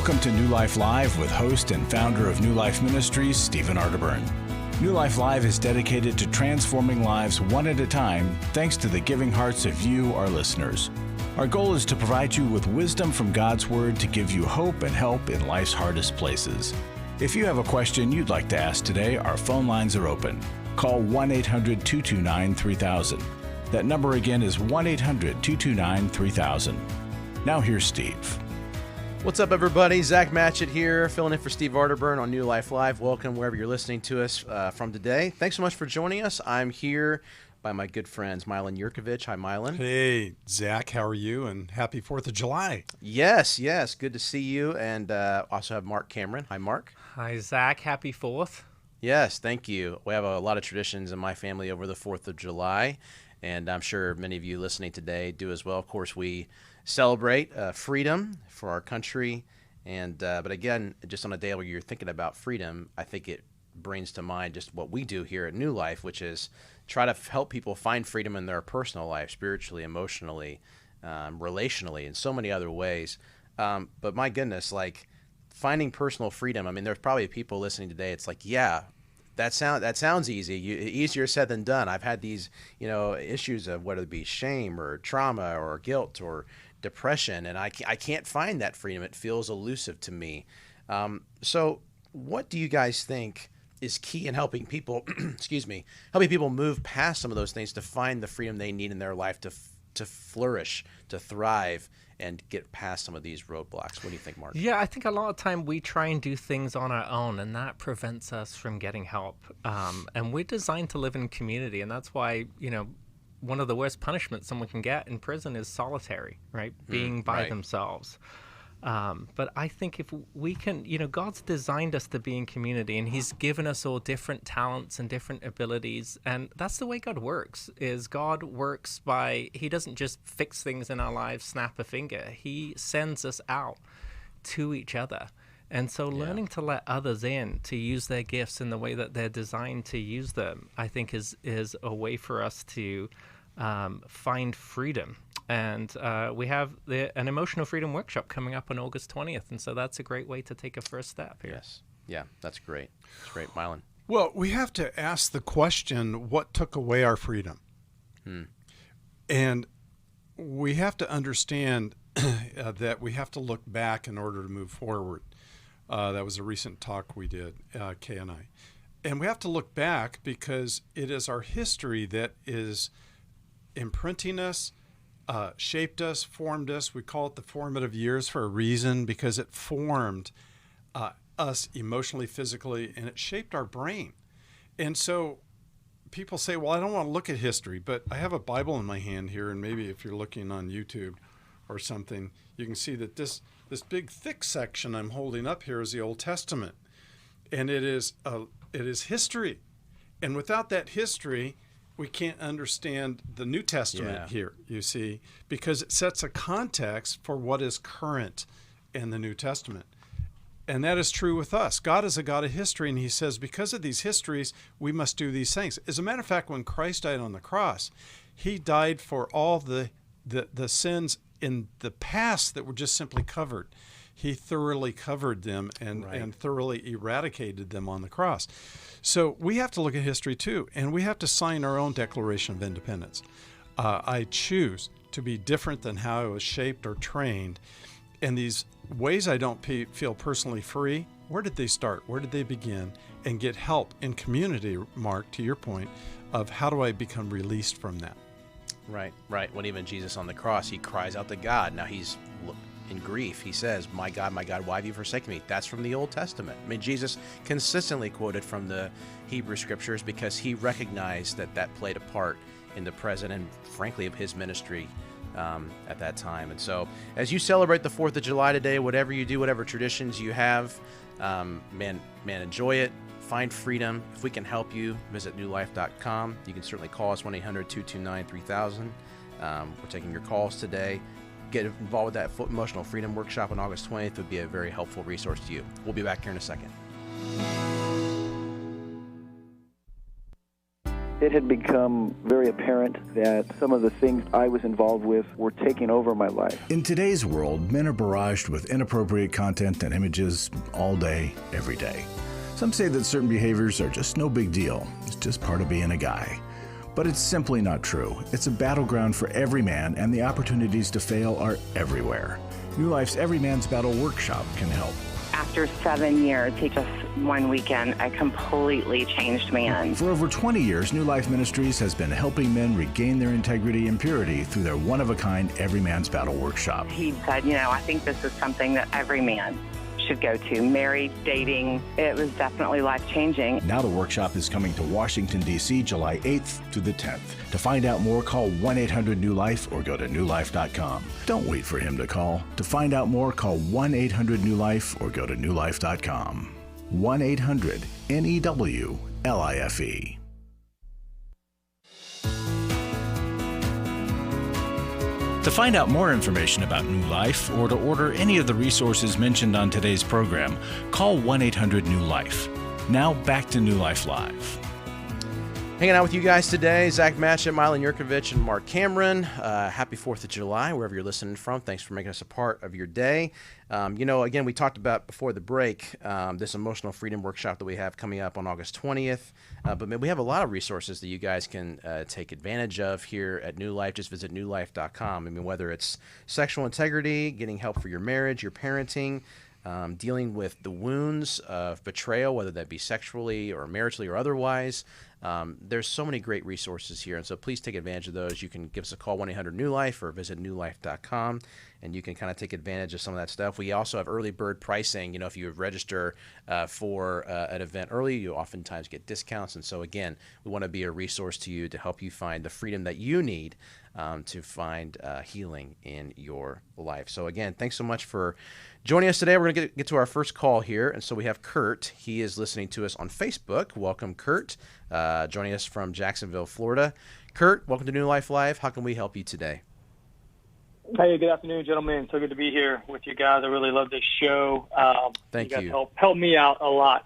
Welcome to New Life Live with host and founder of New Life Ministries, Stephen Arterburn. New Life Live is dedicated to transforming lives one at a time, thanks to the giving hearts of you, our listeners. Our goal is to provide you with wisdom from God's Word to give you hope and help in life's hardest places. If you have a question you'd like to ask today, our phone lines are open. Call 1-800-229-3000. That number again is 1-800-229-3000. Now here's Steve. What's up, everybody? Zach Matchett here, filling in for Steve Arterburn on New Life Live. Welcome wherever you're listening to us from today. Thanks so much for joining us. I'm here by my good friends, Milan Yerkovich. Hi, Milan. Hey, Zach. How are you? And happy 4th of July. Yes. Good to see you. And also have Marc Cameron. Hi, Marc. Hi, Zach. Happy 4th. Yes, thank you. We have a lot of traditions in my family over the 4th of July, and I'm sure many of you listening today do as well. Of course, we celebrate freedom for our country, and but again, just on a day where you're thinking about freedom, I think it brings to mind just what we do here at New Life, which is try to help people find freedom in their personal life, spiritually, emotionally, relationally, and so many other ways. But my goodness, like finding personal freedom. I mean, there's probably people listening today. It's like, yeah, that sounds easy. Easier said than done. I've had these, issues of whether it be shame or trauma or guilt or depression, and I can't find that freedom. It feels elusive to me. So what do you guys think is key in helping people, helping people move past some of those things to find the freedom they need in their life to flourish, to thrive, and get past some of these roadblocks? What do you think, Marc? Yeah, I think a lot of time we try and do things on our own, and that prevents us from getting help. And we're designed to live in community, and that's why, one of the worst punishments someone can get in prison is solitary, right? Being by themselves. But I think if we can, God's designed us to be in community, and He's given us all different talents and different abilities. And that's the way God works, is God works by, He doesn't just fix things in our lives, snap a finger. He sends us out to each other. And so learning to let others in, to use their gifts in the way that they're designed to use them, I think is a way for us to find freedom. And we have an emotional freedom workshop coming up on August 20th. And so that's a great way to take a first step here. Yes. Yeah, that's great. That's great. Milan. Well, we have to ask the question, what took away our freedom? And we have to understand that we have to look back in order to move forward. That was a recent talk we did, Kay and I. And we have to look back because it is our history that is imprinting us, shaped us, formed us. We call it the formative years for a reason, because it formed us emotionally, physically, and it shaped our brain. And so people say, well, I don't want to look at history, but I have a Bible in my hand here, and maybe if you're looking on YouTube or something, you can see that this big thick section I'm holding up here is the Old Testament, and it is history. And without that history, we can't understand the New Testament here, you see, because it sets a context for what is current in the New Testament. And that is true with us. God is a God of history, and He says because of these histories, we must do these things. As a matter of fact, when Christ died on the cross, He died for all the sins in the past that were just simply covered. He thoroughly covered them and thoroughly eradicated them on the cross. So we have to look at history too, and we have to sign our own Declaration of Independence. I choose to be different than how I was shaped or trained. And these ways I don't feel personally free, where did they start? Where did they begin? And get help in community, Marc, to your point, of how do I become released from that? Right. When even Jesus on the cross, He cries out to God. Now He's in grief. He says, my God, why have you forsaken me? That's from the Old Testament. I mean, Jesus consistently quoted from the Hebrew Scriptures because He recognized that played a part in the present and, frankly, of His ministry at that time. And so as you celebrate the 4th of July today, whatever you do, whatever traditions you have, man, enjoy it. Find freedom. If we can help you, visit newlife.com. You can certainly call us 1-800-229-3000. We're taking your calls today. Get involved with that emotional freedom workshop on August 20th. It would be a very helpful resource to you. We'll be back here in a second. it had become very apparent that some of the things I was involved with were taking over my life. In today's world, men are barraged with inappropriate content and images all day, every day. Some say that certain behaviors are just no big deal. It's just part of being a guy. But it's simply not true. It's a battleground for every man, and the opportunities to fail are everywhere. New Life's Every Man's Battle workshop can help. After 7 years, just one weekend, a completely changed man. For over 20 years, New Life Ministries has been helping men regain their integrity and purity through their one-of-a-kind Every Man's Battle workshop. He said, I think this is something that every man should go to. Married, dating, it was definitely life-changing. Now the workshop is coming to Washington, D.C., July 8th to the 10th. To find out more, call 1-800-NEW-LIFE or go to newlife.com. Don't wait for him to call. To find out more, call 1-800-NEW-LIFE or go to newlife.com. 1-800-NEWLIFE. To find out more information about New Life or to order any of the resources mentioned on today's program, call 1-800-NEW-LIFE. Now back to New Life Live. Hanging out with you guys today, Zach Matchett, Milan Yerkovich, and Marc Cameron. Happy 4th of July, wherever you're listening from. Thanks for making us a part of your day. Again, we talked about before the break this emotional freedom workshop that we have coming up on August 20th. But we have a lot of resources that you guys can take advantage of here at New Life. Just visit newlife.com. Whether it's sexual integrity, getting help for your marriage, your parenting, dealing with the wounds of betrayal, whether that be sexually or maritally or otherwise. There's so many great resources here, and so please take advantage of those. You can give us a call, 1-800-NEW-LIFE, or visit newlife.com, and you can kind of take advantage of some of that stuff. We also have early bird pricing. If you register for an event early, you oftentimes get discounts, and so again, we want to be a resource to you to help you find the freedom that you need to find healing in your life. So again, thanks so much for joining us today. We're going to get to our first call here, and so we have Kurt. He is listening to us on Facebook. Welcome, Kurt, joining us from Jacksonville, Florida. Kurt, welcome to New Life Live. How can we help you today? Hey, good afternoon, gentlemen. So good to be here with you guys. I really love this show. Thank you. Guys help me out a lot.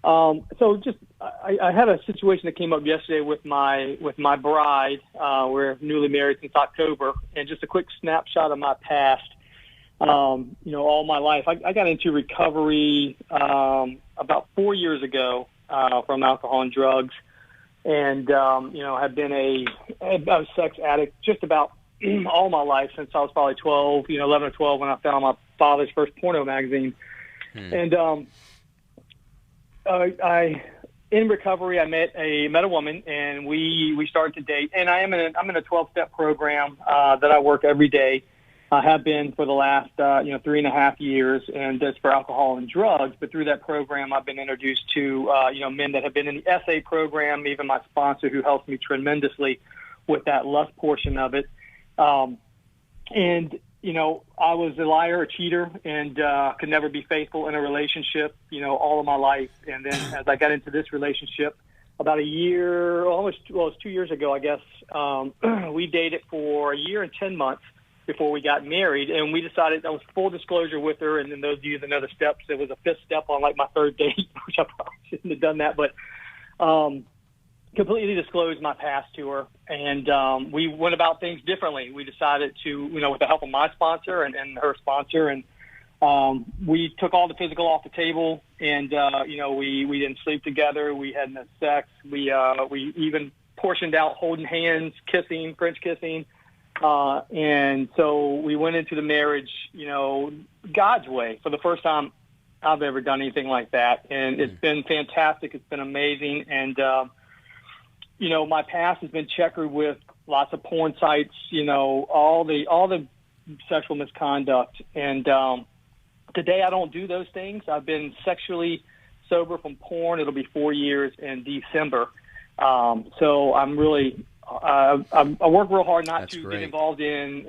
I had a situation that came up yesterday with my bride. We're newly married since October, and just a quick snapshot of my past. All my life, I got into recovery about 4 years ago from alcohol and drugs, and have been a sex addict just about all my life since I was probably 12, 11 or 12 when I found my father's first porno magazine. And in recovery, I met a woman, and we started to date. And I'm in a 12-step program that I work every day. I have been for the last 3.5 years, and that's for alcohol and drugs. But through that program, I've been introduced to men that have been in the SA program, even my sponsor, who helps me tremendously with that lust portion of it. I was a liar, a cheater, and could never be faithful in a relationship, all of my life. And then as I got into this relationship about a year, it was 2 years ago, I guess, we dated for a year and 10 months before we got married. And we decided, that was full disclosure with her. And then those of you that know the steps, there was a fifth step on like my third date, which I probably shouldn't have done that. But completely disclosed my past to her, and we went about things differently. We decided to, with the help of my sponsor and her sponsor, and we took all the physical off the table, and we didn't sleep together. We had no sex. We even portioned out holding hands, kissing, French kissing, and so we went into the marriage, God's way. For the first time I've ever done anything like that, and it's been fantastic. It's been amazing, and my past has been checkered with lots of porn sites, all the sexual misconduct. And today I don't do those things. I've been sexually sober from porn. It'll be 4 years in December. So I'm really, I work real hard not to get involved in,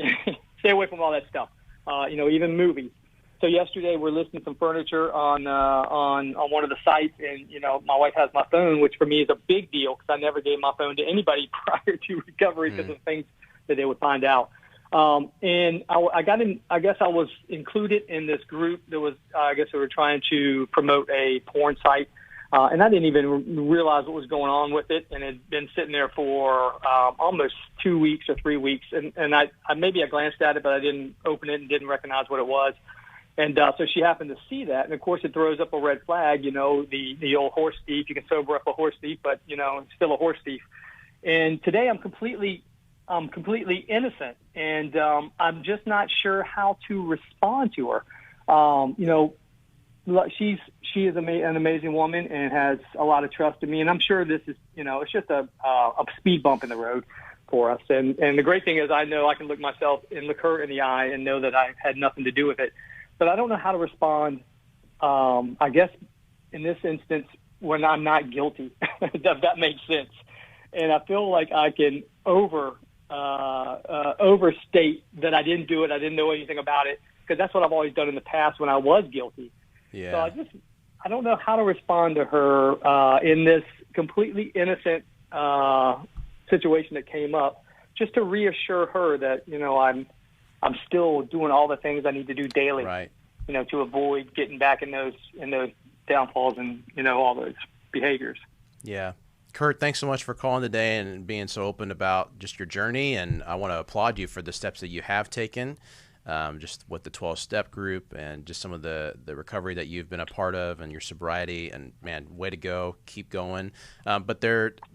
stay away from all that stuff, even movies. So yesterday we're listing some furniture on one of the sites, and my wife has my phone, which for me is a big deal because I never gave my phone to anybody prior to recovery because of things that they would find out. And I got in. I guess I was included in this group that was. I guess they were trying to promote a porn site. And I didn't even realize what was going on with it, and it had been sitting there for almost 2 weeks or 3 weeks. And I maybe I glanced at it, but I didn't open it and didn't recognize what it was. And so she happened to see that, and of course it throws up a red flag. The old horse thief. You can sober up a horse thief, but it's still a horse thief. And today I'm completely innocent, and I'm just not sure how to respond to her. She is an amazing woman and has a lot of trust in me, and I'm sure this is it's just a speed bump in the road for us. And the great thing is I know I can look her in the eye and know that I had nothing to do with it. But I don't know how to respond, I guess, in this instance when I'm not guilty, if that makes sense. And I feel like I can overstate that I didn't do it, I didn't know anything about it, because that's what I've always done in the past when I was guilty. Yeah. So I don't know how to respond to her in this completely innocent situation that came up, just to reassure her that, I'm still doing all the things I need to do daily, right, to avoid getting back in those downfalls and, all those behaviors. Yeah. Kurt, thanks so much for calling today and being so open about just your journey. And I want to applaud you for the steps that you have taken, just with the 12-step group and just some of the recovery that you've been a part of and your sobriety. And, man, way to go. Keep going. But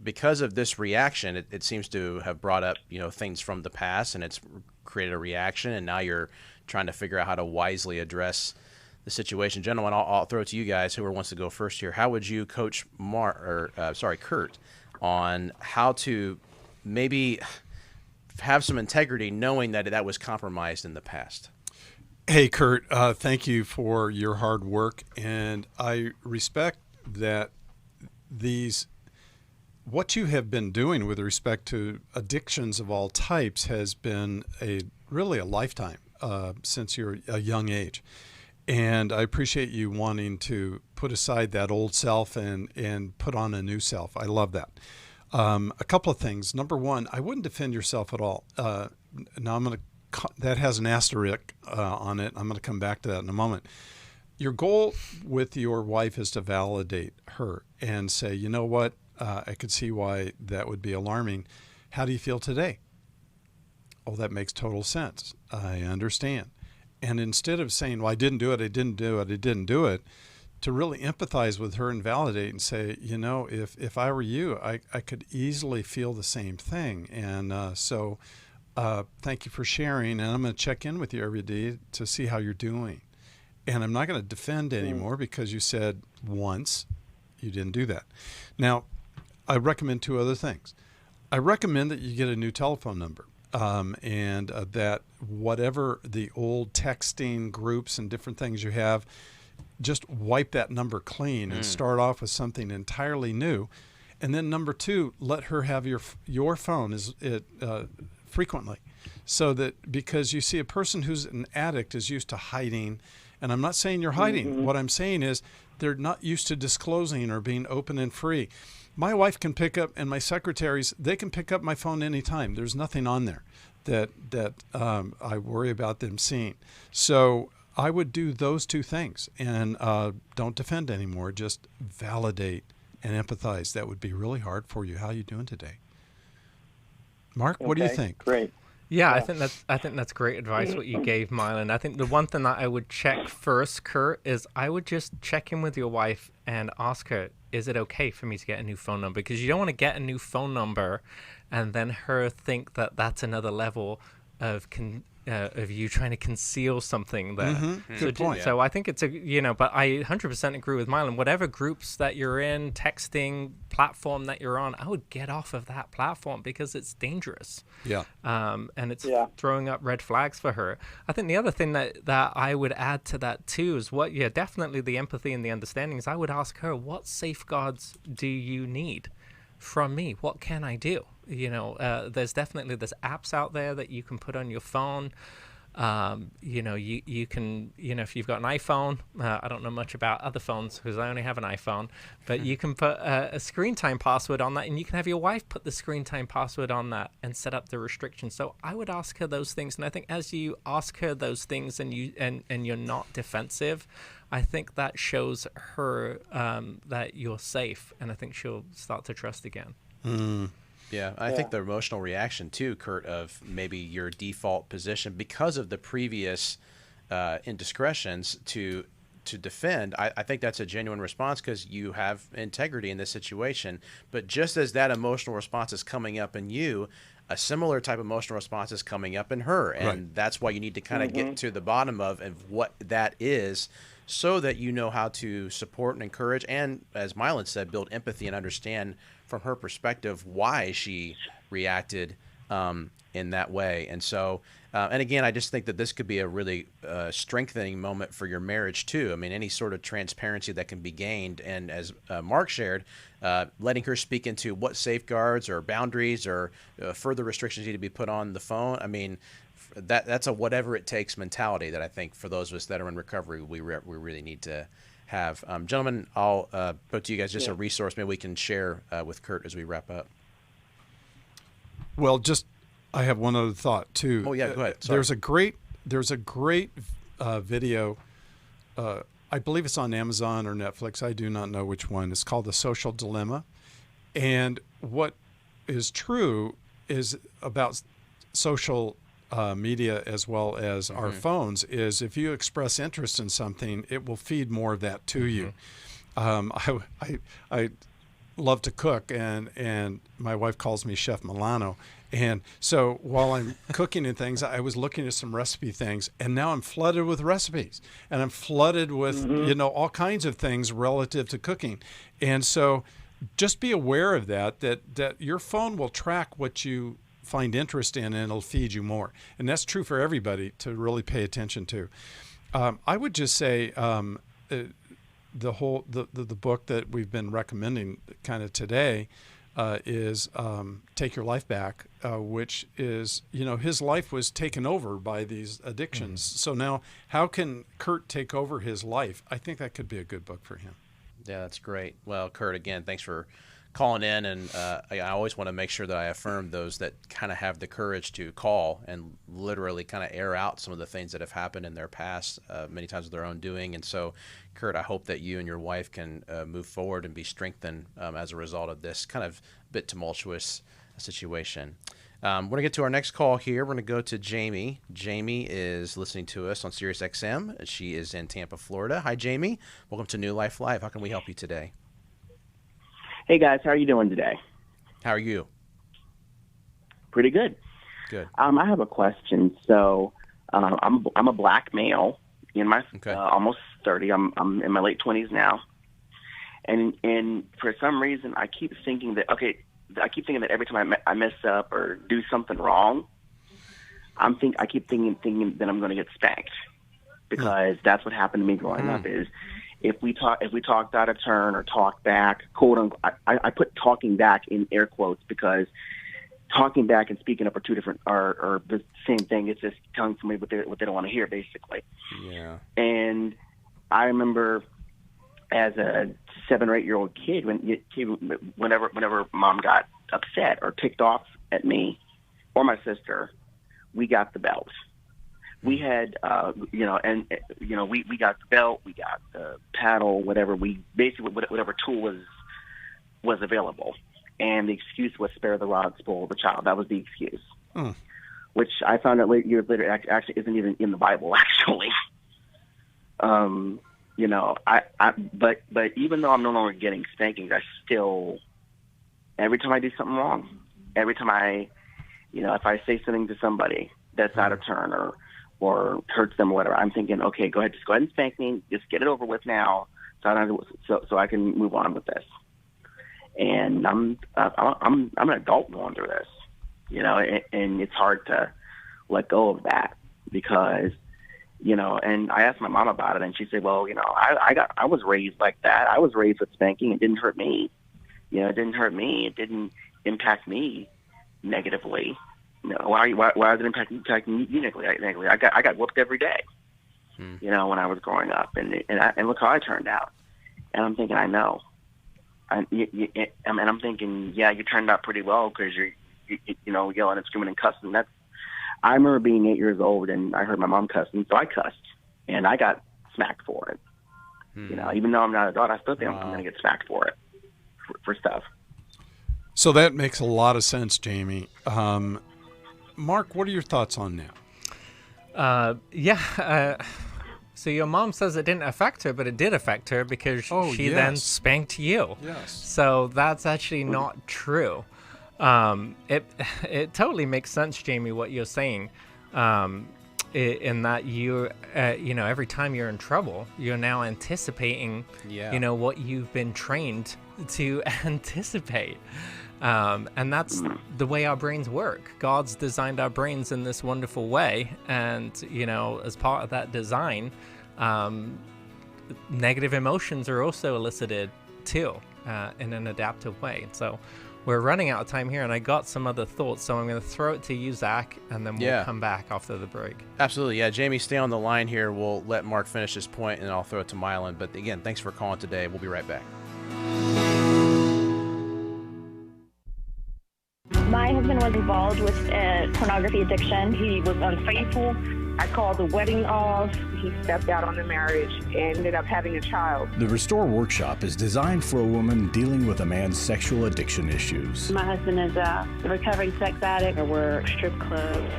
because of this reaction, it seems to have brought up, things from the past, and it's created a reaction. And now you're trying to figure out how to wisely address the situation. Gentlemen, I'll throw it to you guys. Whoever wants to go first here. How would you coach Kurt on how to maybe have some integrity, knowing that was compromised in the past? Hey, Kurt, thank you for your hard work, and I respect that what you have been doing with respect to addictions of all types has been really a lifetime since you're a young age. And I appreciate you wanting to put aside that old self and put on a new self. I love that. A couple of things. Number one, I wouldn't defend yourself at all. Now that has an asterisk on it. I'm going to come back to that in a moment. Your goal with your wife is to validate her and say, you know what, I could see why that would be alarming. How do you feel today? Oh, that makes total sense. I understand. And instead of saying, well, I didn't do it, to really empathize with her and validate and say, if I were you, I could easily feel the same thing. And so thank you for sharing. And I'm going to check in with you every day to see how you're doing. And I'm not going to defend anymore because you said once you didn't do that. Now, I recommend two other things. I recommend that you get a new telephone number. And that whatever the old texting groups and different things you have, just wipe that number clean and start off with something entirely new. And then number two, let her have your phone frequently, so that, because you see, a person who's an addict is used to hiding. And I'm not saying you're hiding. Mm-hmm. What I'm saying is they're not used to disclosing or being open and free. My wife can pick up, and my secretaries, they can pick up my phone anytime. There's nothing on there that I worry about them seeing. So I would do those two things, and don't defend anymore. Just validate and empathize. That would be really hard for you. How are you doing today? Mark, what do you think? Great. Yeah, I think that's great advice what you gave, Milan. I think the one thing that I would check first, Kurt, is I would just check in with your wife and ask her, is it okay for me to get a new phone number? Because you don't want to get a new phone number and then her think that that's another level of you trying to conceal something there. Mm-hmm. Good point. So I think it's but I 100% agree with Milan. Whatever groups that you're in, texting platform that you're on, I would get off of that platform because it's dangerous. Yeah. And it's throwing up red flags for her. I think the other thing that I would add to that too is definitely the empathy and the understanding is I would ask her, what safeguards do you need from me? What can I do? There's apps out there that you can put on your phone You can, if you've got an iPhone, I don't know much about other phones because I only have an iPhone, but you can put a screen time password on that, and you can have your wife put the screen time password on that and set up the restrictions. So I would ask her those things, and I think as you ask her those things and you're not defensive, I think that shows her that you're safe, and I think she'll start to trust again. Yeah, I think the emotional reaction too, Kurt, of maybe your default position because of the previous indiscretions to defend, I think that's a genuine response because you have integrity in this situation. But just as that emotional response is coming up in you, a similar type of emotional response is coming up in her. And that's why you need to kind of get to the bottom of what that is so that you know how to support and encourage and, as Milan said, build empathy and understand from her perspective why she reacted in that way. And so, and again, I just think that this could be a really strengthening moment for your marriage too. I mean, any sort of transparency that can be gained. And as Mark shared, letting her speak into what safeguards or boundaries or further restrictions need to be put on the phone. I mean, that's a whatever it takes mentality that I think for those of us that are in recovery, we really need to have. Gentlemen, I'll put to you guys just a resource maybe we can share with Kurt as we wrap up. Well, I have one other thought too. Oh yeah, go ahead. Sorry. There's a great video. I believe it's on Amazon or Netflix. I do not know which one. It's called The Social Dilemma. And what is true is about social media as well as our phones is if you express interest in something, it will feed more of that to you. I love to cook, and my wife calls me Chef Milano. And so while I'm cooking and things, I was looking at some recipe things, and now I'm flooded with recipes, and I'm flooded with all kinds of things relative to cooking. And so just be aware of that your phone will track what you find interest in, and it'll feed you more. And that's true for everybody to really pay attention to. I would just say the book that we've been recommending kind of today is Take Your Life Back, which is, his life was taken over by these addictions. So now how can Kurt take over his life? I think that could be a good book for him. Yeah, that's great. Well, Kurt, again, thanks for calling in, and I always want to make sure that I affirm those that kind of have the courage to call and literally kind of air out some of the things that have happened in their past, many times of their own doing. And so, Kurt, I hope that you and your wife can move forward and be strengthened as a result of this kind of bit tumultuous situation. We're going to get to our next call here. We're going to go to Jamie. Jamie is listening to us on Sirius XM. She is in Tampa, Florida. Hi, Jamie. Welcome to New Life Live. How can we help you today? Hey guys, how are you doing today? How are you? Pretty good. Good. I have a question. So, I'm a black male in my almost 30. I'm in my late 20s now, and for some reason I keep thinking that every time I mess up or do something wrong, I keep thinking that I'm going to get spanked because that's what happened to me growing up. Is if we talked out of turn or talked back, quote unquote, I put talking back in air quotes because talking back and speaking up are two different, are the same thing. It's just telling somebody what they don't want to hear, basically. Yeah. And I remember as a 7 or 8 year old kid, whenever mom got upset or ticked off at me or my sister, we got the belt. We had, we got the belt, we got the paddle, whatever tool was available. And the excuse was spare the rod, spoil the child. That was the excuse, which I found out years later actually isn't even in the Bible, actually. But even though I'm no longer getting spankings, I still, every time I do something wrong, every time if I say something to somebody that's out of turn or hurts them or whatever, I'm thinking, okay, just go ahead and spank me. Just get it over with now, so I can move on with this. And I'm an adult going through this, and it's hard to let go of that because, and I asked my mom about it, and she said, well, I was raised like that. I was raised with spanking. It didn't hurt me. It didn't hurt me. It didn't impact me negatively. why is it impacting you negatively? I got whooped every day, when I was growing up, and look how I turned out. And I'm thinking, I know. And I'm thinking, yeah, you turned out pretty well because you're yelling and screaming and cussing. I remember being 8 years old and I heard my mom cussing, so I cussed, and I got smacked for it. Even though I'm not an adult, I still think I'm going to get smacked for it, for stuff. So that makes a lot of sense, Jamie. Mark, what are your thoughts on that? So your mom says it didn't affect her, but it did affect her because she then spanked you. Yes. So that's actually not true. It totally makes sense, Jamie, what you're saying. In that you every time you're in trouble, you're now anticipating, what you've been trained to anticipate. And that's the way our brains work. God's designed our brains in this wonderful way. And, as part of that design, negative emotions are also elicited too, in an adaptive way. So we're running out of time here, and I got some other thoughts, so I'm going to throw it to you, Zach, and then we'll come back after the break. Absolutely. Yeah, Jamie, stay on the line here. We'll let Mark finish his point, and I'll throw it to Milan. But again, thanks for calling today. We'll be right back. My husband was involved with pornography addiction. He was unfaithful. I called the wedding off. He stepped out on the marriage and ended up having a child. The Restore Workshop is designed for a woman dealing with a man's sexual addiction issues. My husband is a recovering sex addict. There were strip clubs,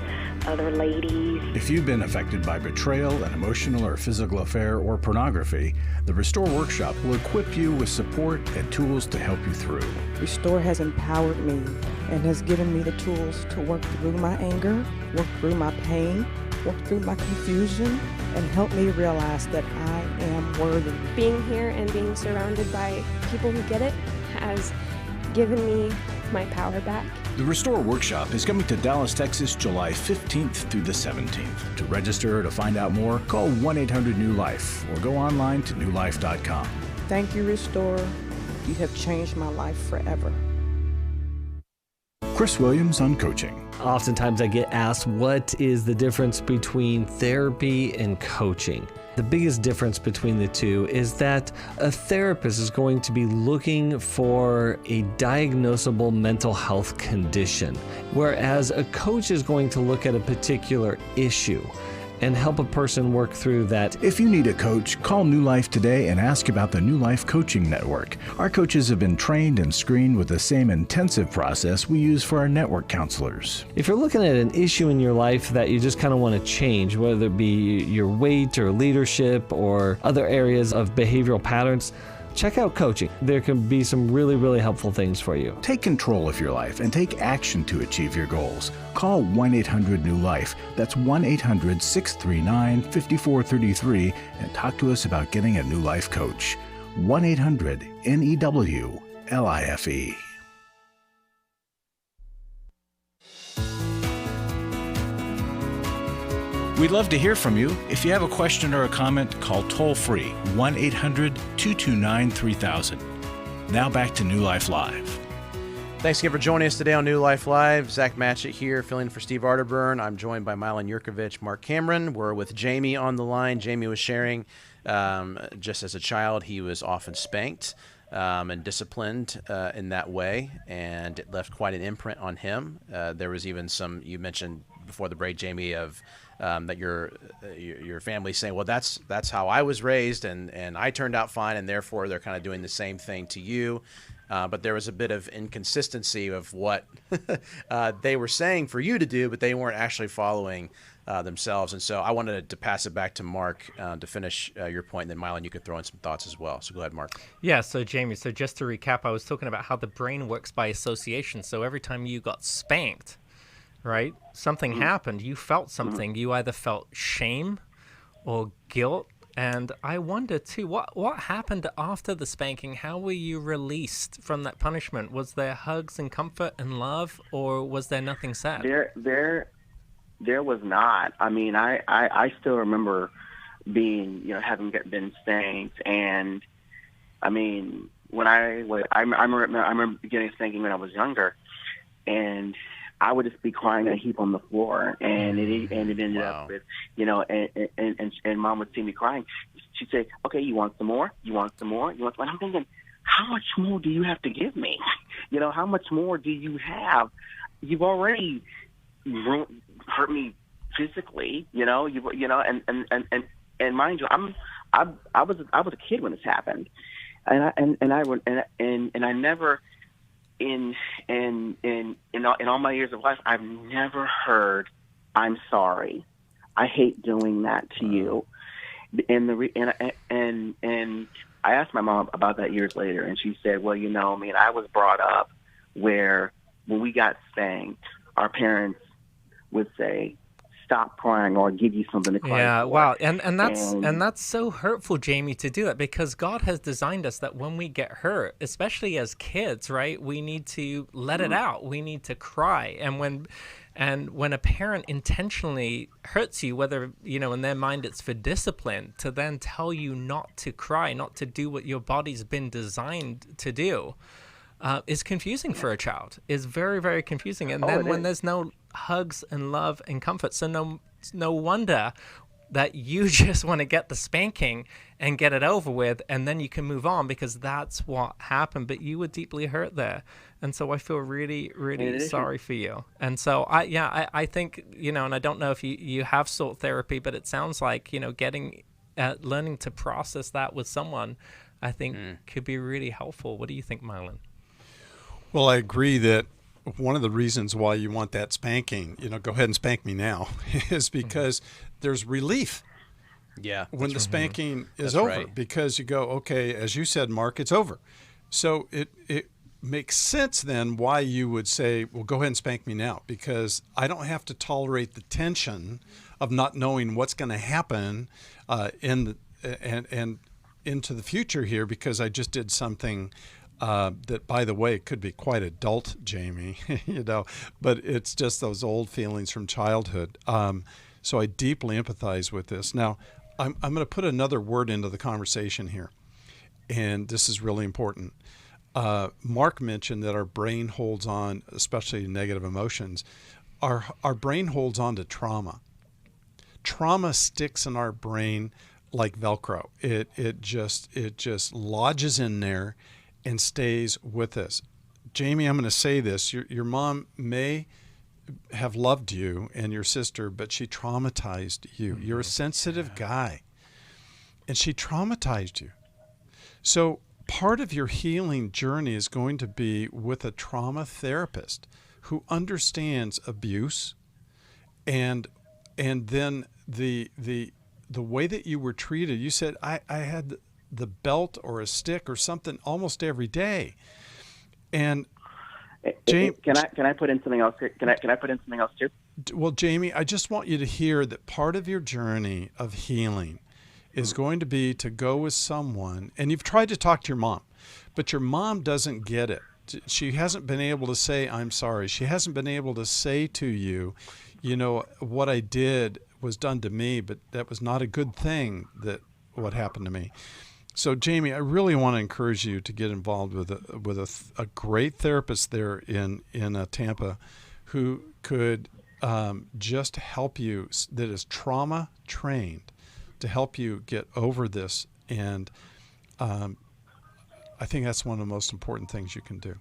other ladies. If you've been affected by betrayal, an emotional or physical affair, or pornography, the Restore Workshop will equip you with support and tools to help you through. Restore has empowered me and has given me the tools to work through my anger, work through my pain, work through my confusion, and help me realize that I am worthy. Being here and being surrounded by people who get it has given me my power back. The Restore Workshop is coming to Dallas, Texas, July 15th through the 17th. To register or to find out more, call 1-800-NEW-LIFE or go online to newlife.com. Thank you, Restore. You have changed my life forever. Chris Williams on coaching. Oftentimes I get asked, what is the difference between therapy and coaching? The biggest difference between the two is that a therapist is going to be looking for a diagnosable mental health condition, whereas a coach is going to look at a particular issue and help a person work through that. If you need a coach, call New Life today and ask about the New Life Coaching Network. Our coaches have been trained and screened with the same intensive process we use for our network counselors. If you're looking at an issue in your life that you just kind of want to change, whether it be your weight or leadership or other areas of behavioral patterns, check out coaching. There can be some really, really helpful things for you. Take control of your life and take action to achieve your goals. Call 1-800-NEW-LIFE. That's 1-800-639-5433 and talk to us about getting a New Life coach. 1-800-NEW-LIFE. We'd love to hear from you. If you have a question or a comment, call toll-free 1-800-229-3000. Now back to New Life Live. Thanks again for joining us today on New Life Live. Zach Matchett here, filling for Steve Arterburn. I'm joined by Milan Yerkovich, Marc Cameron. We're with Jamie on the line. Jamie was sharing, just as a child, he was often spanked and disciplined in that way, and it left quite an imprint on him. There was even some, you mentioned before the break, Jamie, of that your family saying, well, that's how I was raised, and I turned out fine, and therefore they're kind of doing the same thing to you. But there was a bit of inconsistency of what they were saying for you to do, but they weren't actually following themselves. And so I wanted to pass it back to Mark to finish your point, and then Milan, you could throw in some thoughts as well. So go ahead, Mark. Yeah, so Jamie, so just to recap, I was talking about how the brain works by association. So every time you got spanked, right, something happened, you felt something. You either felt shame or guilt. And I wonder, too, what happened after the spanking? How were you released from that punishment? Was there hugs and comfort and love, or was there nothing said? There was not. I mean, I still remember being, having been spanked. And, I mean, when I remember getting spanking when I was younger. And I would just be crying in a heap on the floor, and it ended up with, and Mom would see me crying. She'd say, "Okay, you want some more? You want some more? You want some more?" And I'm thinking, how much more do you have to give me? How much more do you have? You've already hurt me physically, and mind you, I was a kid when this happened, and I never in all my years of life, I've never heard "I'm sorry, I hate doing that to you," and I asked my mom about that years later, and she said, "Well, I was brought up where when we got spanked, our parents would say, 'Stop crying,' or give you something to cry for." Yeah, wow. And that's so hurtful, Jamie, to do that, because God has designed us that when we get hurt, especially as kids, right, we need to let it out. We need to cry. And when a parent intentionally hurts you, whether, in their mind it's for discipline, to then tell you not to cry, not to do what your body's been designed to do, is confusing for a child. Is very, very confusing. And then when there's no hugs and love and comfort, so no wonder that you just want to get the spanking and get it over with, and then you can move on, because that's what happened. But you were deeply hurt there, and so I feel really, really sorry for you. And so I think, and I don't know if you have sought therapy, but it sounds like learning to process that with someone, I think could be really helpful. What do you think, Milan? Well, I agree that one of the reasons why you want that spanking, go ahead and spank me now, is because there's relief. Yeah. When the spanking is over, right. Because you go, okay, as you said, Mark, it's over. So it makes sense then why you would say, well, go ahead and spank me now, because I don't have to tolerate the tension of not knowing what's going to happen and into the future here, because I just did something that, by the way, could be quite adult, Jamie, but it's just those old feelings from childhood. So I deeply empathize with this. Now, I'm going to put another word into the conversation here, and this is really important. Mark mentioned that our brain holds on, especially negative emotions. Our brain holds on to trauma. Trauma sticks in our brain like Velcro. It just lodges in there and stays with us. Jamie, I'm going to say this. Your mom may have loved you and your sister, but she traumatized you. Mm-hmm. You're a sensitive guy, and she traumatized you. So part of your healing journey is going to be with a trauma therapist who understands abuse and then the way that you were treated. You said, I had the belt or a stick or something almost every day. And Jamie, can I put in something else here? Can I put in something else too? Well, Jamie, I just want you to hear that part of your journey of healing is going to be to go with someone, and you've tried to talk to your mom, but your mom doesn't get it. She hasn't been able to say, I'm sorry. She hasn't been able to say to you, what I did was done to me, but that was not a good thing, that what happened to me. So, Jamie, I really want to encourage you to get involved with a great therapist there in Tampa, who could just help you, that is trauma trained, to help you get over this. And I think that's one of the most important things you can do.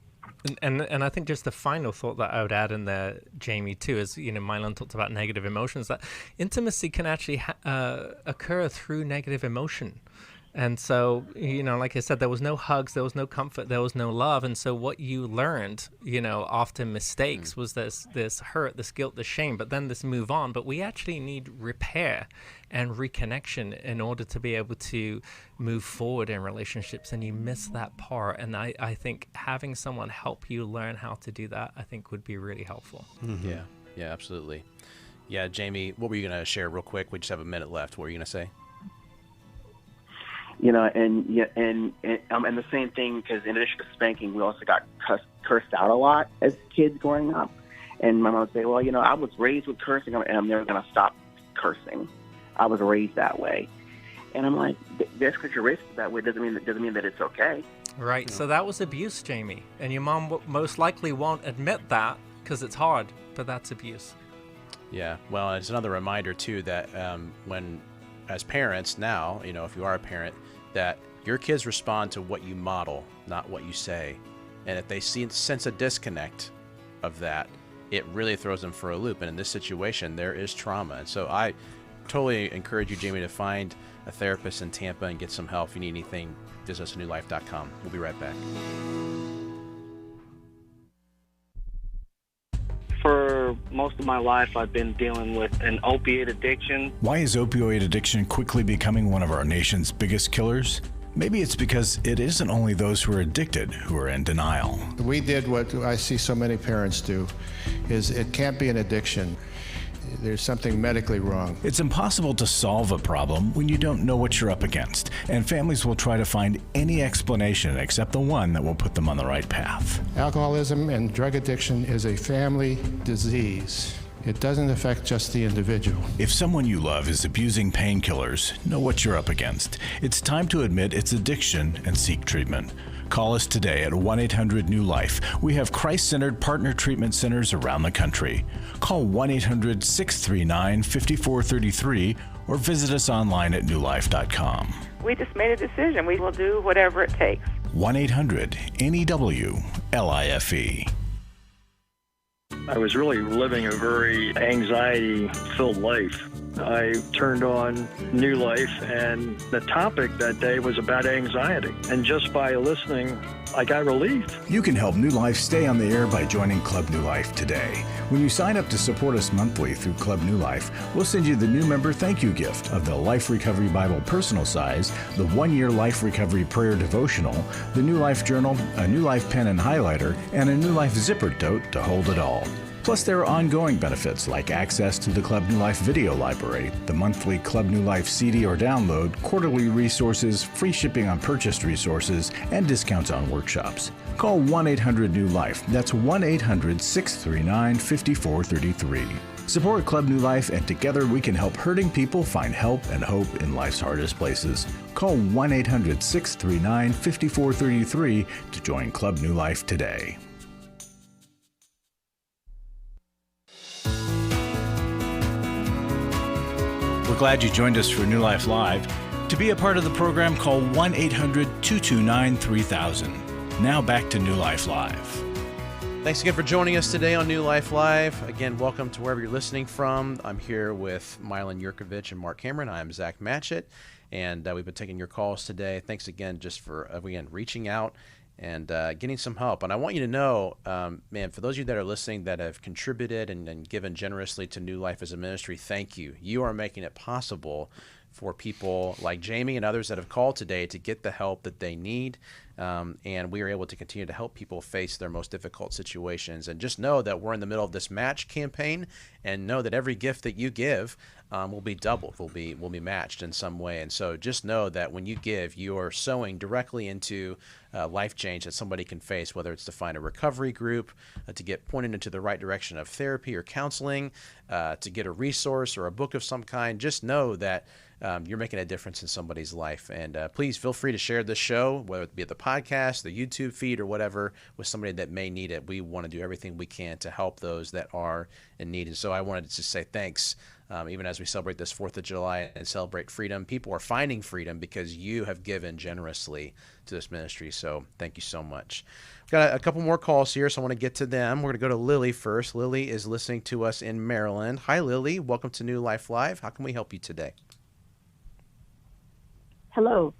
And I think just the final thought that I would add in there, Jamie, too, is, Milan talked about negative emotions, that intimacy can actually occur through negative emotion. And so, like I said, there was no hugs, there was no comfort, there was no love. And so what you learned, after mistakes was this hurt, this guilt, this shame, but then this move on. But we actually need repair and reconnection in order to be able to move forward in relationships. And you miss that part. And I think having someone help you learn how to do that, I think would be really helpful. Mm-hmm. Yeah, absolutely. Yeah, Jamie, what were you going to share real quick? We just have a minute left. What were you going to say? And the same thing, because in addition to spanking, we also got cursed out a lot as kids growing up. And my mom would say, well, I was raised with cursing, and I'm never going to stop cursing. I was raised that way. And I'm like, just because you're raised that way doesn't mean that it's okay. Right. So that was abuse, Jamie. And your mom most likely won't admit that, because it's hard but that's abuse. Yeah, well, it's another reminder too that when, as parents now, if you are a parent, that your kids respond to what you model, not what you say. And if they sense a disconnect of that, it really throws them for a loop. And in this situation, there is trauma. And so I totally encourage you, Jamie, to find a therapist in Tampa and get some help. If you need anything, visit us at newlife.com. We'll be right back. For most of my life, I've been dealing with an opiate addiction. Why is opioid addiction quickly becoming one of our nation's biggest killers? Maybe it's because it isn't only those who are addicted who are in denial. We did what I see so many parents do, is it can't be an addiction. There's something medically wrong. It's impossible to solve a problem when you don't know what you're up against, and families will try to find any explanation except the one that will put them on the right path. Alcoholism and drug addiction is a family disease. It doesn't affect just the individual. If someone you love is abusing painkillers, know what you're up against. It's time to admit it's addiction and seek treatment. Call us today at 1-800-NEW-LIFE. We have Christ-centered partner treatment centers around the country. Call 1-800-639-5433 or visit us online at newlife.com. We just made a decision. We will do whatever it takes. 1-800-NEW-LIFE. I was really living a very anxiety-filled life. I turned on New Life, and the topic that day was about anxiety. And just by listening, I got relief. You can help New Life stay on the air by joining Club New Life today. When you sign up to support us monthly through Club New Life, we'll send you the new member thank you gift of the Life Recovery Bible personal size, the 1-year Life Recovery Prayer Devotional, the New Life Journal, a New Life pen and highlighter, and a New Life zipper tote to hold it all. Plus, there are ongoing benefits like access to the Club New Life video library, the monthly Club New Life CD or download, quarterly resources, free shipping on purchased resources, and discounts on workshops. Call 1-800-NEW-LIFE. That's 1-800-639-5433. Support Club New Life, and together we can help hurting people find help and hope in life's hardest places. Call 1-800-639-5433 to join Club New Life today. We're glad you joined us for New Life Live. To be a part of the program, call 1-800-229-3000. Now back to New Life Live. Thanks again for joining us today on New Life Live. Again, welcome to wherever you're listening from. I'm here with Milan Yerkovich and Marc Cameron. I'm Zach Matchett, and we've been taking your calls today. Thanks again just for, reaching out and getting some help. And I want you to know, man, for those of you that are listening that have contributed and given generously to New Life as a ministry, thank you. You are making it possible for people like Jamie and others that have called today to get the help that they need. And we are able to continue to help people face their most difficult situations. And just know that we're in the middle of this match campaign, and know that every gift that you give will be doubled, will be matched in some way. And so just know that when you give, you are sowing directly into life change that somebody can face, whether it's to find a recovery group, to get pointed into the right direction of therapy or counseling, to get a resource or a book of some kind. Just know that you're making a difference in somebody's life. And please feel free to share this show, whether it be at the podcast, the YouTube feed, or whatever, with somebody that may need it. We want to do everything we can to help those that are in need. And so I wanted to say thanks. Even as we celebrate this 4th of July and celebrate freedom, people are finding freedom because you have given generously to this ministry. So thank you so much. We've got a couple more calls here, so I want to get to them. We're going to go to Lily first. Lily is listening to us in Maryland. Hi, Lily. Welcome to New Life Live. How can we help you today? Hello.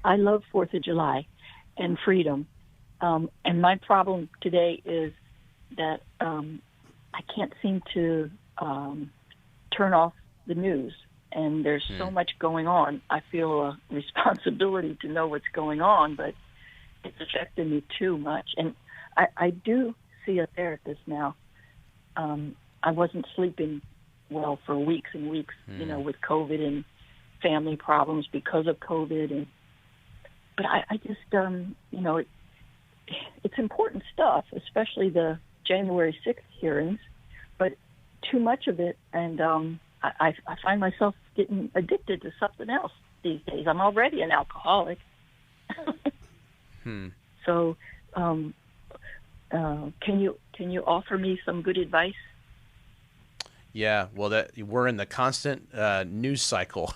I love 4th of July and freedom. And my problem today is that I can't seem to turn off the news. And there's so much going on. I feel a responsibility to know what's going on, but it's affecting me too much. And I do see a therapist now. I wasn't sleeping well for weeks and weeks, with COVID and family problems because of COVID. But I just, it's important stuff, especially the January 6th hearings, but too much of it. And I find myself getting addicted to something else these days. I'm already an alcoholic. So can you offer me some good advice Yeah, well, we're in the constant news cycle,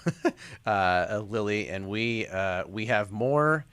Lily, and we have more,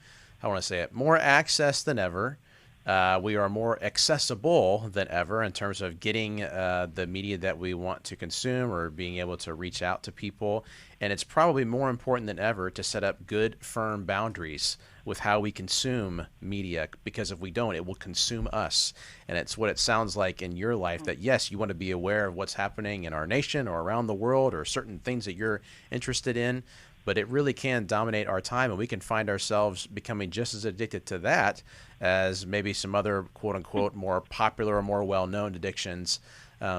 I want to say it, more access than ever. We are more accessible than ever in terms of getting the media that we want to consume or being able to reach out to people. And it's probably more important than ever to set up good, firm boundaries with how we consume media, because if we don't, it will consume us. And it's what it sounds like in your life, that yes, you want to be aware of what's happening in our nation or around the world or certain things that you're interested in, but it really can dominate our time, and we can find ourselves becoming just as addicted to that as maybe some other quote-unquote more popular or more well-known addictions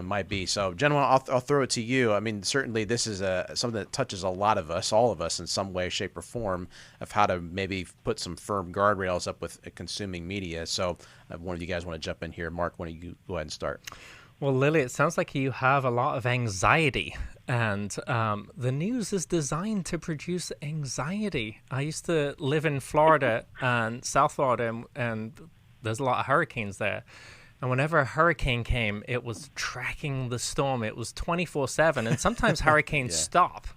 might be. So, gentlemen, I'll throw it to you. I mean, certainly this is something that touches a lot of us, all of us, in some way, shape, or form, of how to maybe put some firm guardrails up with consuming media. So, one of you guys want to jump in here. Mark, why don't you go ahead and start? Well, Lily, it sounds like you have a lot of anxiety, and the news is designed to produce anxiety. I used to live in Florida, and South Florida, and there's a lot of hurricanes there. And whenever a hurricane came, it was tracking the storm. It was 24/7, and sometimes hurricanes stop.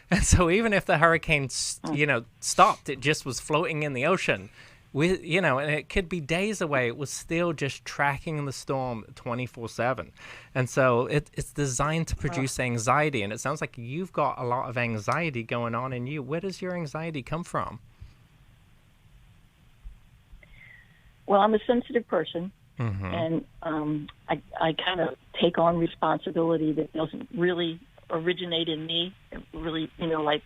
And so even if the hurricane, stopped, it just was floating in the ocean. And it could be days away, it was still just tracking the storm 24/7. And so it's designed to produce anxiety. And it sounds like you've got a lot of anxiety going on in you. Where does your anxiety come from? Well, I'm a sensitive person. Mm-hmm. And I kind of take on responsibility that doesn't really originate in me. It really, like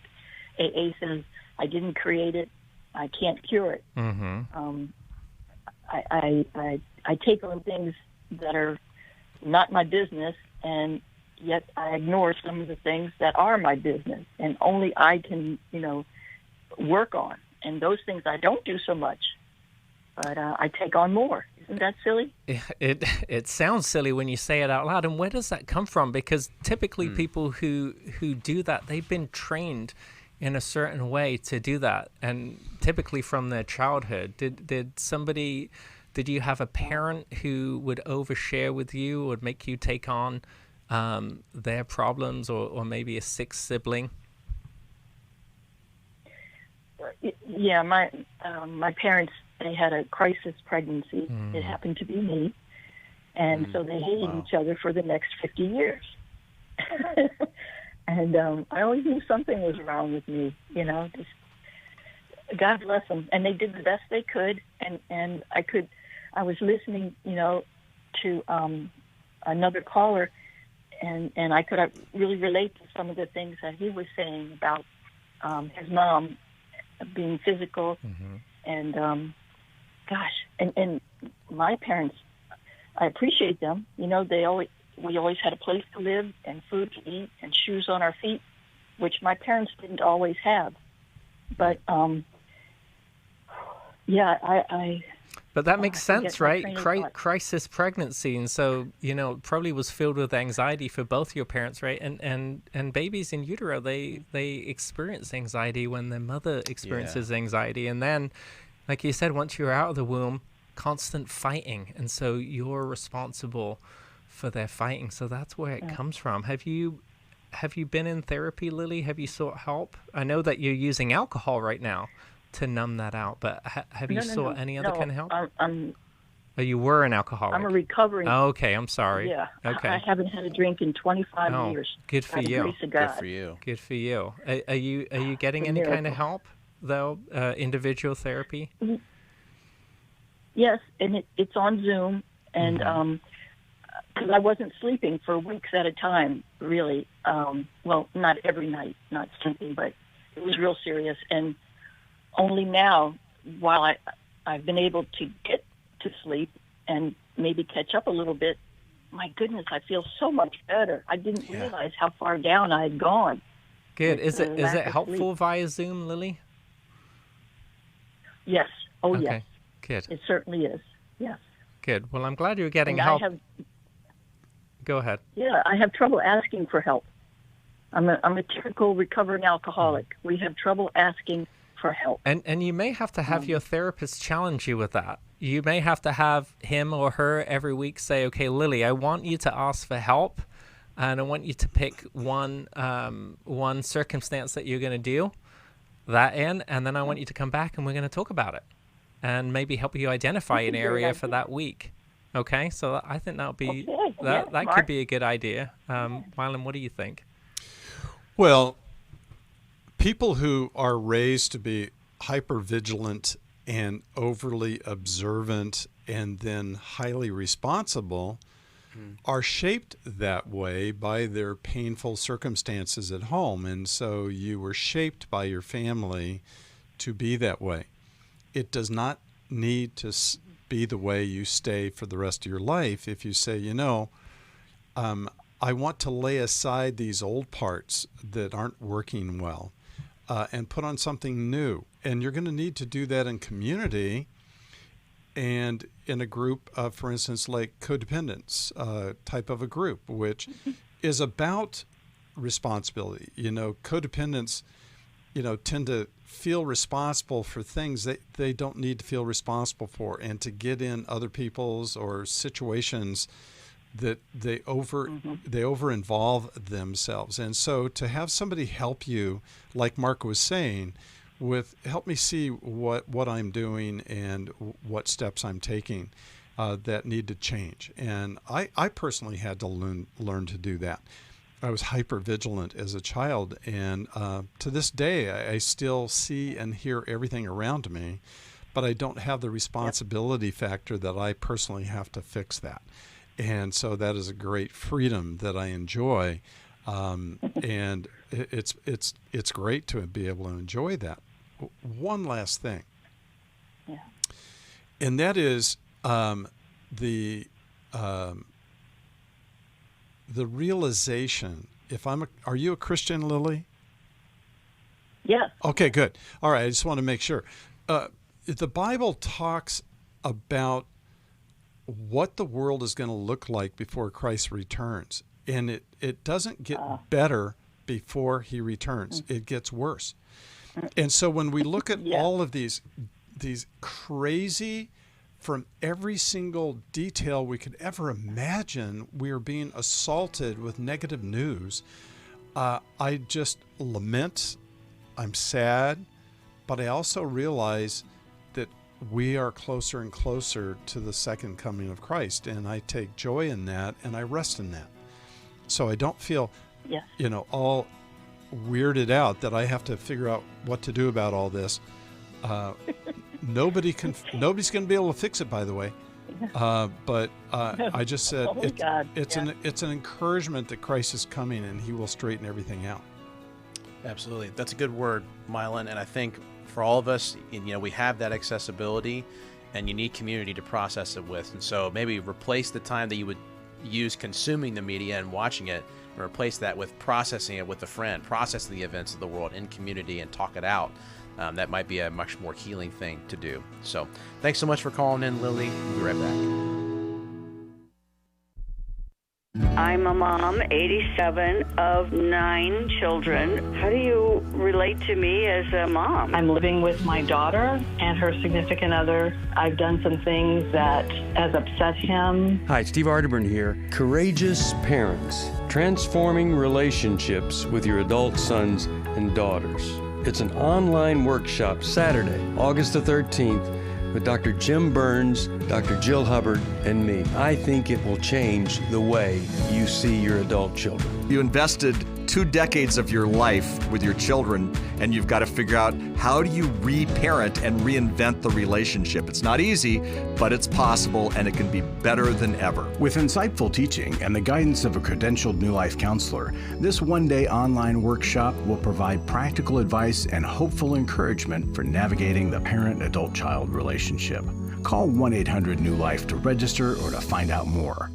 AA says, I didn't create it. I can't cure it. Mm-hmm. I take on things that are not my business, and yet I ignore some of the things that are my business, and only I can, work on. And those things I don't do so much, but I take on more. Isn't that silly? It sounds silly when you say it out loud. And where does that come from? Because typically people who do that, they've been trained in a certain way to do that, and typically from their childhood. Did you have a parent who would overshare with you, or make you take on their problems, or maybe a sick sibling? Yeah, my parents, they had a crisis pregnancy. It happened to be me, and so they hated each other for the next 50 years. And I always knew something was wrong with me, just God bless them. And they did the best they could. And I was listening, to another caller, and I could really relate to some of the things that he was saying about his mom being physical. Mm-hmm. And, and my parents, I appreciate them. We always had a place to live and food to eat and shoes on our feet, which my parents didn't always have. But, But that makes sense, right? Crisis pregnancy. And so, it probably was filled with anxiety for both your parents, right? And babies in utero, they experience anxiety when their mother experiences anxiety. And then, like you said, once you're out of the womb, constant fighting. And so you're responsible for their fighting. So that's where it comes from. Have you been in therapy, Lily? Have you sought help? I know that you're using alcohol right now to numb that out, but have you sought any other kind of help? You were an alcoholic. I'm a recovering. Oh, okay, I'm sorry. Yeah. Okay. I haven't had a drink in 25 years. Good for you. Grace of God. Good for you. Good for you. Are you getting any kind of help though? Individual therapy? Yes, and it's on Zoom, and because I wasn't sleeping for weeks at a time, really. Well, not every night, not sleeping, but it was real serious. And only now, while I've been able to get to sleep and maybe catch up a little bit, my goodness, I feel so much better. I didn't realize how far down I had gone. Good. Is it helpful via Zoom, Lily? Yes. Oh, okay. yes. Good. It certainly is. Yes. Good. Well, I'm glad you're getting help. Go ahead. Yeah, I have trouble asking for help. I'm a typical recovering alcoholic. We have trouble asking for help. And you may have to have your therapist challenge you with that. You may have to have him or her every week say, okay, Lily, I want you to ask for help, and I want you to pick one circumstance that you're going to deal that in, and then I want you to come back and we're going to talk about it and maybe help you identify an area for that week. Okay, so I think that would be that could be a good idea. Milan, what do you think? Well, people who are raised to be hypervigilant and overly observant and then highly responsible are shaped that way by their painful circumstances at home. And so you were shaped by your family to be that way. It does not need to be the way you stay for the rest of your life if you say, I want to lay aside these old parts that aren't working well and put on something new. And you're going to need to do that in community and in a group, for instance, like codependence type of a group, which is about responsibility. Codependents, tend to feel responsible for things that they don't need to feel responsible for, and to get in other people's or situations that they over involve themselves. And so to have somebody help you, like Mark was saying, help me see what I'm doing and what steps I'm taking that need to change. And I personally had to learn to do that. I was hypervigilant as a child, and to this day I still see and hear everything around me, but I don't have the responsibility factor that I personally have to fix that. And so that is a great freedom that I enjoy, and it's great to be able to enjoy that. One last thing, and that is the realization. Are you a Christian, Lily? Yes. Okay, good. All right, I just want to make sure. The Bible talks about what the world is going to look like before Christ returns. And it doesn't get better before he returns. It gets worse. And so when we look at all of these crazy, from every single detail we could ever imagine, we are being assaulted with negative news. I just lament. I'm sad. But I also realize that we are closer and closer to the second coming of Christ, and I take joy in that, and I rest in that. So I don't feel, all weirded out that I have to figure out what to do about all this. Nobody's going to be able to fix it, by the way. But I just said it's an encouragement that Christ is coming, and he will straighten everything out. Absolutely. That's a good word, Milan. And I think for all of us, we have that accessibility, and you need community to process it with. And so maybe replace the time that you would use consuming the media and watching it, and replace that with processing it with a friend, processing the events of the world in community and talk it out. That might be a much more healing thing to do. So thanks so much for calling in, Lily. We'll be right back. I'm a mom, 87, of 9 children. How do you relate to me as a mom? I'm living with my daughter and her significant other. I've done some things that has upset him. Hi, Steve Arterburn here. Courageous Parents, Transforming Relationships with Your Adult Sons and Daughters. It's an online workshop Saturday, August the 13th, with Dr. Jim Burns, Dr. Jill Hubbard, and me. I think it will change the way you see your adult children. You invested 2 decades of your life with your children, and you've got to figure out, how do you reparent and reinvent the relationship? It's not easy, but it's possible, and it can be better than ever. With insightful teaching and the guidance of a credentialed New Life counselor, this one-day online workshop will provide practical advice and hopeful encouragement for navigating the parent-adult-child relationship. Call 1-800-NEW-LIFE to register or to find out more.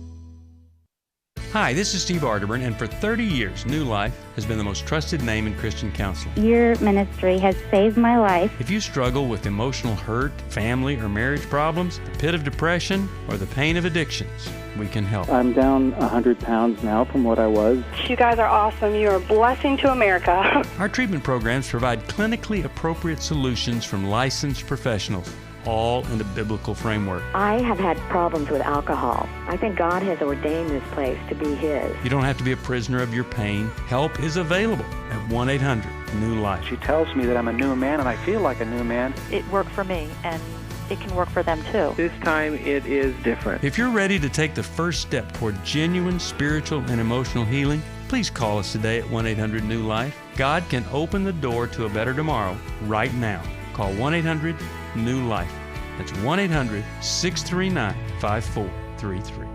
Hi, this is Steve Arterburn, and for 30 years, New Life has been the most trusted name in Christian counseling. Your ministry has saved my life. If you struggle with emotional hurt, family or marriage problems, the pit of depression, or the pain of addictions, we can help. I'm down 100 pounds now from what I was. You guys are awesome. You are a blessing to America. Our treatment programs provide clinically appropriate solutions from licensed professionals all in a biblical framework. I have had problems with alcohol. I think God has ordained this place to be His. You don't have to be a prisoner of your pain. Help is available at 1-800-NEW-LIFE. She tells me that I'm a new man, and I feel like a new man. It worked for me, and it can work for them too. This time it is different. If you're ready to take the first step toward genuine spiritual and emotional healing, please call us today at 1-800-NEW-LIFE. God can open the door to a better tomorrow right now. Call 1-800-NEW-LIFE. That's 1-800-639-5433.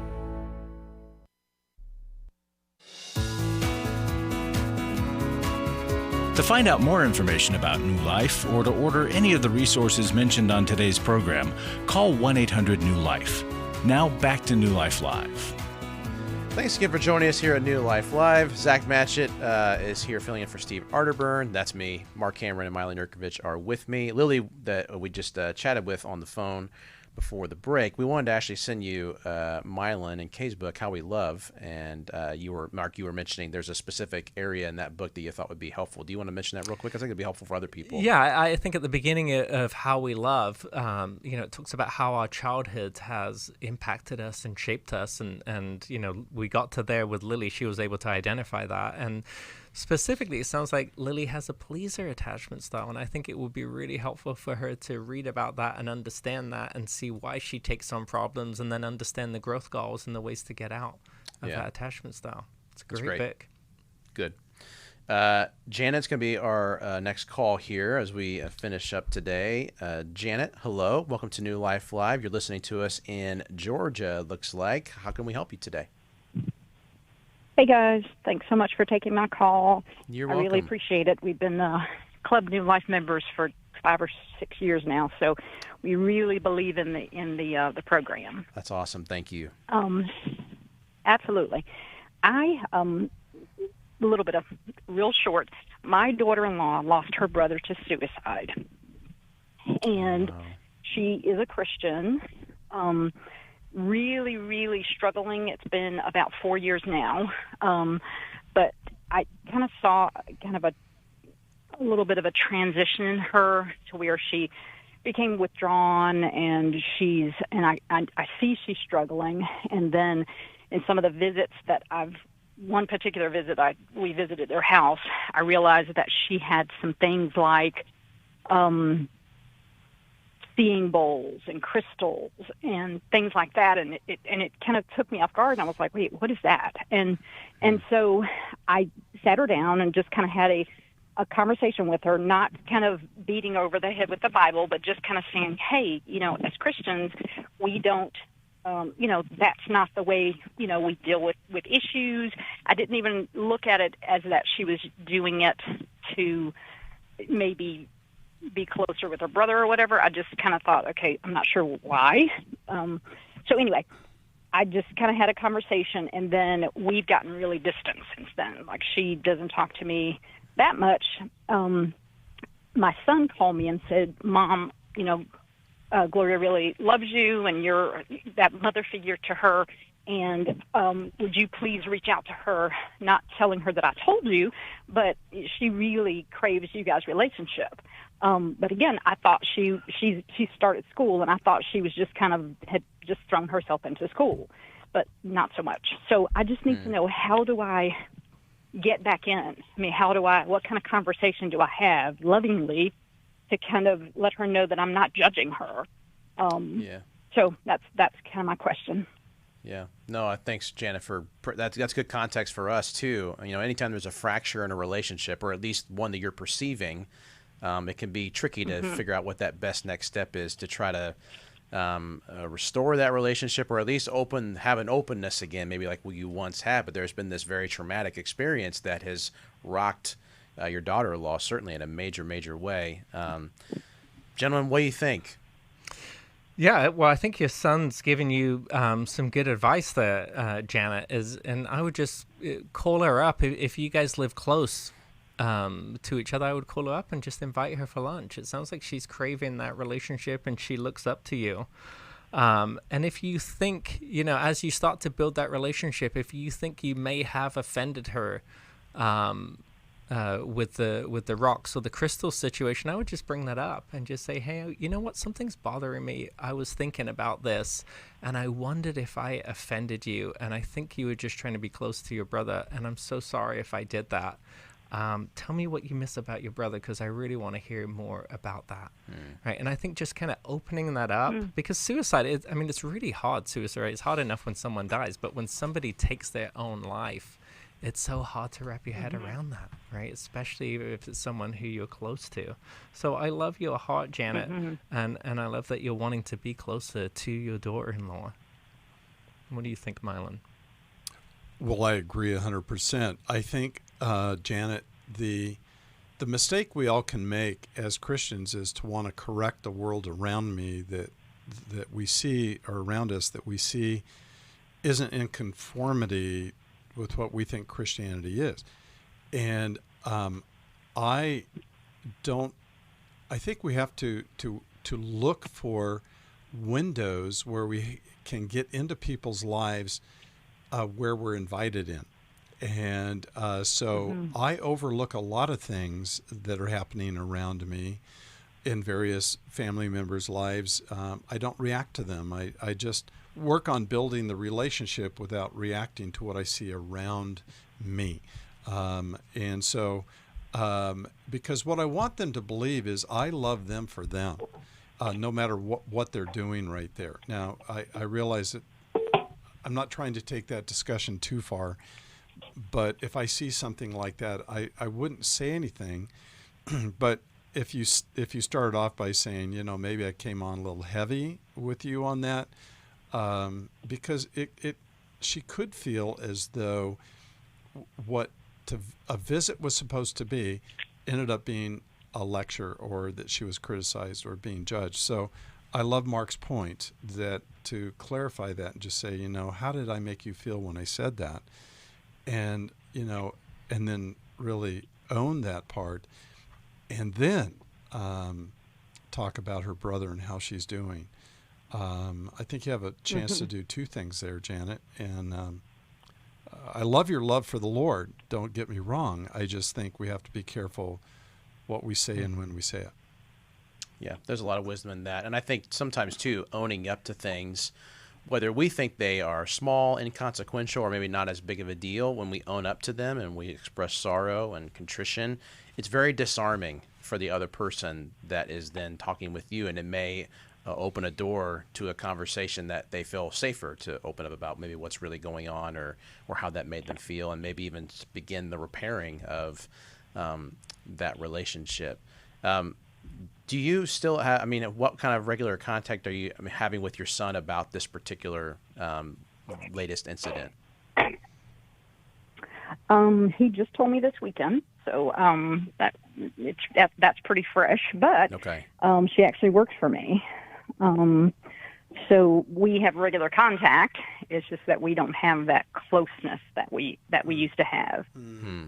To find out more information about New Life or to order any of the resources mentioned on today's program, call 1-800-NEW-LIFE. Now back to New Life Live. Thanks again for joining us here at New Life Live. Zach Matchett is here filling in for Steve Arterburn. That's me. Marc Cameron and Milan Yerkovich are with me. Lily, that we just chatted with on the phone before the break, we wanted to actually send you Milan and Kay's book, How We Love, and Mark, you were mentioning there's a specific area in that book that you thought would be helpful. Do you want to mention that real quick? I think it'd be helpful for other people. Yeah, I think at the beginning of How We Love, it talks about how our childhood has impacted us and shaped us, and we got to there with Lily. She was able to identify that, and specifically, it sounds like Lily has a pleaser attachment style, and I think it would be really helpful for her to read about that and understand that and see why she takes on problems, and then understand the growth goals and the ways to get out of that attachment style. It's a great book. Good. Janet's going to be our next call here as we finish up today. Janet, hello. Welcome to New Life Live. You're listening to us in Georgia, looks like. How can we help you today? Hey, guys. Thanks so much for taking my call. You're welcome. I really appreciate it. We've been Club New Life members for 5 or 6 years now, so we really believe in the program. That's awesome. Thank you. Absolutely. A little bit of real short. My daughter-in-law lost her brother to suicide, and she is a Christian. Really, really struggling. It's been about 4 years now. But I kind of saw a little bit of a transition in her to where she became withdrawn, and I see she's struggling. And then in some of the visits that one particular visit we visited their house, I realized that she had some things like seeing bowls and crystals and things like that, and it kind of took me off guard, and I was like, wait, what is that? And so I sat her down and just kind of had a conversation with her, not kind of beating over the head with the Bible, but just kind of saying, hey, as Christians, we don't, that's not the way, we deal with issues. I didn't even look at it as that she was doing it to maybe be closer with her brother or whatever. I just kind of thought, okay, I'm not sure why. So anyway, I just kind of had a conversation, and then we've gotten really distant since then. Like, she doesn't talk to me that much. My son called me and said, Mom, Gloria really loves you, and you're that mother figure to her, and would you please reach out to her, not telling her that I told you, but she really craves you guys' relationship. But again, I thought she started school, and I thought she was just had just thrown herself into school, but not so much. So I just need to know, how do I get back in? I mean, what kind of conversation do I have lovingly to kind of let her know that I'm not judging her? So that's kind of my question. Yeah. No, thanks, Janet, that's good context for us too. Anytime there's a fracture in a relationship, or at least one that you're perceiving, it can be tricky to figure out what that best next step is to try to restore that relationship, or at least have an openness again, maybe like what you once had. But there's been this very traumatic experience that has rocked your daughter-in-law, certainly in a major, major way. Gentlemen, what do you think? Yeah, well, I think your son's giving you some good advice there, Janet. And I would just call her up. If you guys live close to each other, I would call her up and just invite her for lunch. It sounds like she's craving that relationship, and she looks up to you. And if you think, as you start to build that relationship, if you think you may have offended her, with the rocks or the crystal situation, I would just bring that up and just say, hey, you know what? Something's bothering me. I was thinking about this, and I wondered if I offended you, and I think you were just trying to be close to your brother, and I'm so sorry if I did that. Tell me what you miss about your brother, because I really want to hear more about that. Right? And I think just kind of opening that up, because suicide, it's really hard, suicide. Right? It's hard enough when someone dies, but when somebody takes their own life, it's so hard to wrap your head around that, right? Especially if it's someone who you're close to. So I love your heart, Janet, and I love that you're wanting to be closer to your daughter-in-law. What do you think, Milan? Well, I agree 100%. I think, Janet, the mistake we all can make as Christians is to want to correct the world around me that we see, or around us that we see, isn't in conformity with what we think Christianity is. And I think we have to look for windows where we can get into people's lives where we're invited in. And so I overlook a lot of things that are happening around me in various family members' lives. I don't react to them. I just work on building the relationship without reacting to what I see around me. And so, because what I want them to believe is I love them for them, no matter what they're doing right there. Now, I realize that I'm not trying to take that discussion too far, but if I see something like that, I wouldn't say anything. But if you started off by saying, maybe I came on a little heavy with you on that, because she could feel as though what a visit was supposed to be ended up being a lecture, or that she was criticized or being judged. So I love Mark's point that to clarify that and just say, how did I make you feel when I said that? And, and then really own that part, and then talk about her brother and how she's doing. I think you have a chance to do two things there, Janet. And I love your love for the Lord. Don't get me wrong. I just think we have to be careful what we say and when we say it. Yeah, there's a lot of wisdom in that. And I think sometimes, too, owning up to things, whether we think they are small, inconsequential, or maybe not as big of a deal, when we own up to them and we express sorrow and contrition, it's very disarming for the other person that is then talking with you, and it may open a door to a conversation that they feel safer to open up about, maybe what's really going on, or how that made them feel, and maybe even begin the repairing of that relationship. Do you still have, what kind of regular contact are you having with your son about this particular latest incident? He just told me this weekend, so that's pretty fresh, but okay. She actually works for me. So we have regular contact. It's just that we don't have that closeness that we used to have. Mm-hmm.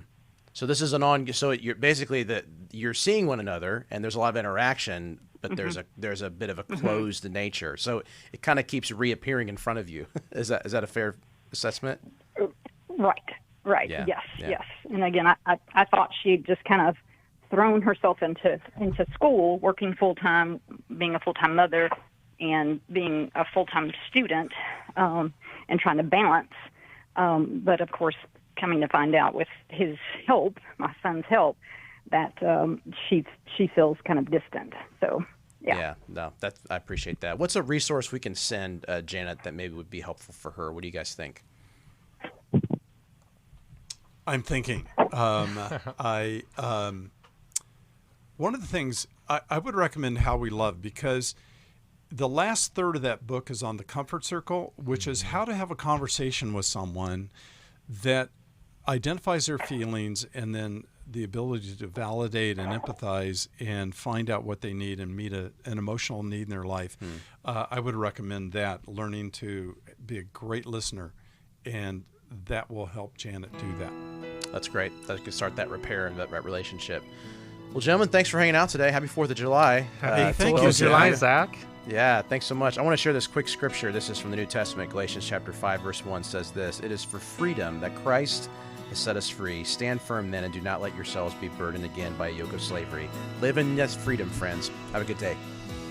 So this is so you're basically you're seeing one another, and there's a lot of interaction, but there's a bit of a closed nature. So it kind of keeps reappearing in front of you. Is that a fair assessment? Right. Yeah. Yes. And again, I thought she'd just kind of thrown herself into school, working full time, being a full time mother, and being a full time student, and trying to balance. But of course, coming to find out with his help, my son's help, that she feels kind of distant. So yeah. Yeah, no, I appreciate that. What's a resource we can send Janet that maybe would be helpful for her? What do you guys think? I'm thinking. One of the things I would recommend How We Love, because the last third of that book is on the comfort circle, which is how to have a conversation with someone that identifies their feelings, and then the ability to validate and empathize and find out what they need and meet an emotional need in their life. I would recommend that, learning to be a great listener, and that will help Janet do that. That's great. That could start that repair and that relationship. Well, gentlemen, thanks for hanging out today. Happy 4th of July. Happy thank you, July, Zach. Yeah, thanks so much. I want to share this quick scripture. This is from the New Testament. Galatians chapter 5, verse 1 says this: "It is for freedom that Christ has set us free. Stand firm then and do not let yourselves be burdened again by a yoke of slavery. Live in this freedom, friends. Have a good day.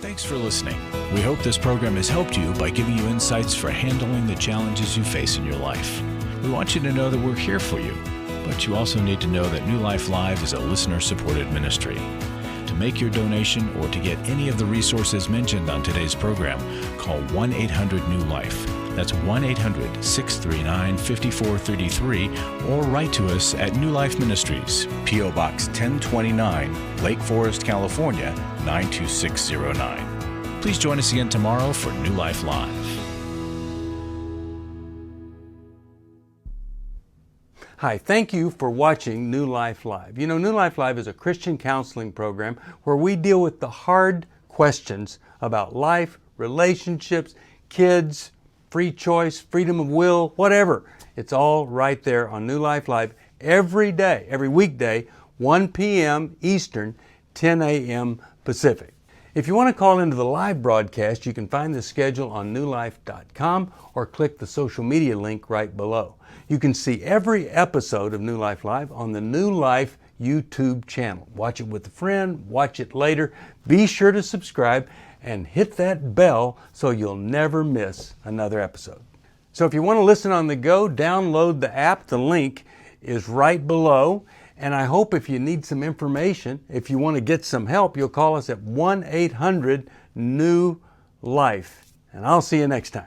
Thanks for listening. We hope this program has helped you by giving you insights for handling the challenges you face in your life. We want you to know that we're here for you, but you also need to know that New Life Live is a listener-supported ministry. To make your donation or to get any of the resources mentioned on today's program, call 1-800-NEW-LIFE. That's 1-800-639-5433, or write to us at New Life Ministries, P.O. Box 1029, Lake Forest, California, 92609. Please join us again tomorrow for New Life Live. Hi, thank you for watching New Life Live. You know, New Life Live is a Christian counseling program where we deal with the hard questions about life, relationships, kids, free choice, freedom of will, whatever. It's all right there on New Life Live every day, every weekday, 1 p.m. Eastern, 10 a.m. Pacific. If you want to call into the live broadcast, you can find the schedule on newlife.com or click the social media link right below. You can see every episode of New Life Live on the New Life YouTube channel. Watch it with a friend, watch it later. Be sure to subscribe and hit that bell so you'll never miss another episode. So if you want to listen on the go, download the app. The link is right below. And I hope if you need some information, if you want to get some help, you'll call us at 1-800-NEW-LIFE. And I'll see you next time.